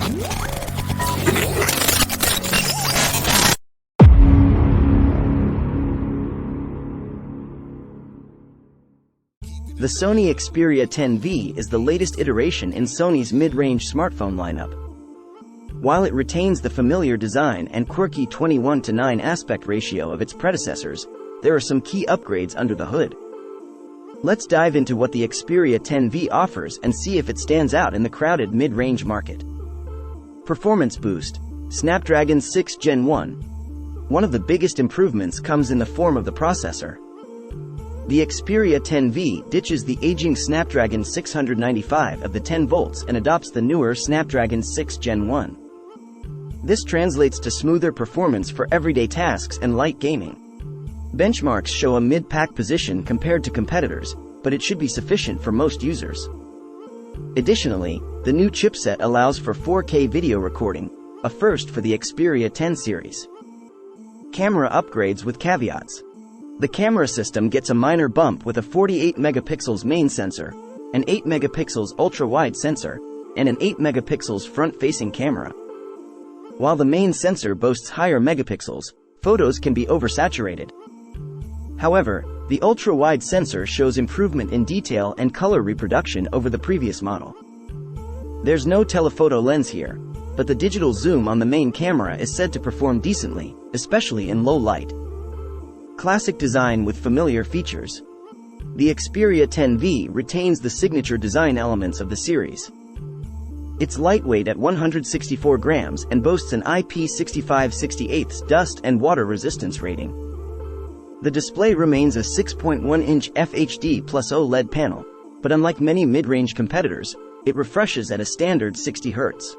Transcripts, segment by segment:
The Sony Xperia 10V is the latest iteration in Sony's mid-range smartphone lineup. While it retains the familiar design and quirky 21:9 aspect ratio of its predecessors, there are some key upgrades under the hood. Let's dive into what the Xperia 10V offers and see if it stands out in the crowded mid-range market. Performance boost. Snapdragon 6 Gen 1. One of the biggest improvements comes in the form of the processor. The Xperia 10V ditches the aging Snapdragon 695 of the 10 volts and adopts the newer Snapdragon 6 Gen 1. This translates to smoother performance for everyday tasks and light gaming. Benchmarks show a mid-pack position compared to competitors, but it should be sufficient for most users. Additionally, the new chipset allows for 4K video recording, a first for the Xperia 10 series. Camera upgrades with caveats. The camera system gets a minor bump with a 48 megapixels main sensor, an 8 megapixels ultra-wide sensor, and an 8 megapixels front-facing camera. While the main sensor boasts higher megapixels, photos can be oversaturated. However, the ultra-wide sensor shows improvement in detail and color reproduction over the previous model. There's no telephoto lens here, but the digital zoom on the main camera is said to perform decently, especially in low light. Classic design with familiar features. The Xperia 10V retains the signature design elements of the series. It's lightweight at 164 grams and boasts an IP65/68 dust and water resistance rating. The display remains a 6.1-inch FHD plus OLED panel, but unlike many mid-range competitors, it refreshes at a standard 60 Hz.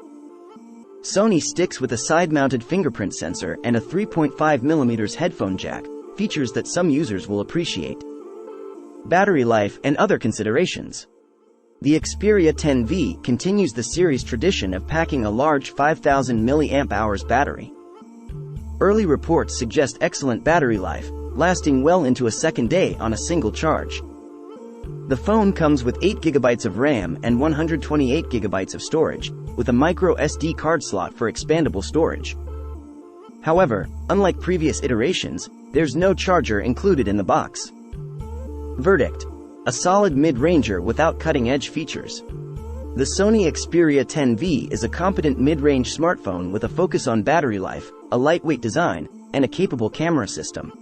Sony sticks with a side-mounted fingerprint sensor and a 3.5mm headphone jack, features that some users will appreciate. Battery life and other considerations. The Xperia 10V continues the series' tradition of packing a large 5,000 mAh battery. Early reports suggest excellent battery life, lasting well into a second day on a single charge. The phone comes with 8 GB of RAM and 128 GB of storage, with a micro SD card slot for expandable storage. However, unlike previous iterations, there's no charger included in the box. Verdict: a solid mid-ranger without cutting-edge features. The Sony Xperia 10V is a competent mid-range smartphone with a focus on battery life, a lightweight design, and a capable camera system.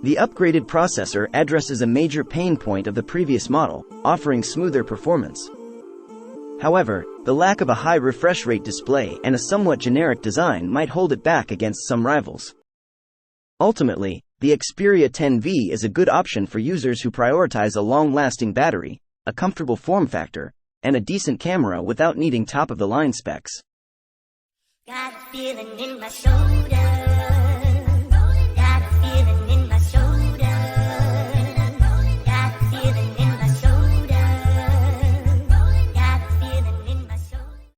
The upgraded processor addresses a major pain point of the previous model, offering smoother performance. However, the lack of a high refresh rate display and a somewhat generic design might hold it back against some rivals. Ultimately, the Xperia 10V is a good option for users who prioritize a long-lasting battery, a comfortable form factor, and a decent camera without needing top-of-the-line specs. Got a feeling in my shoulder.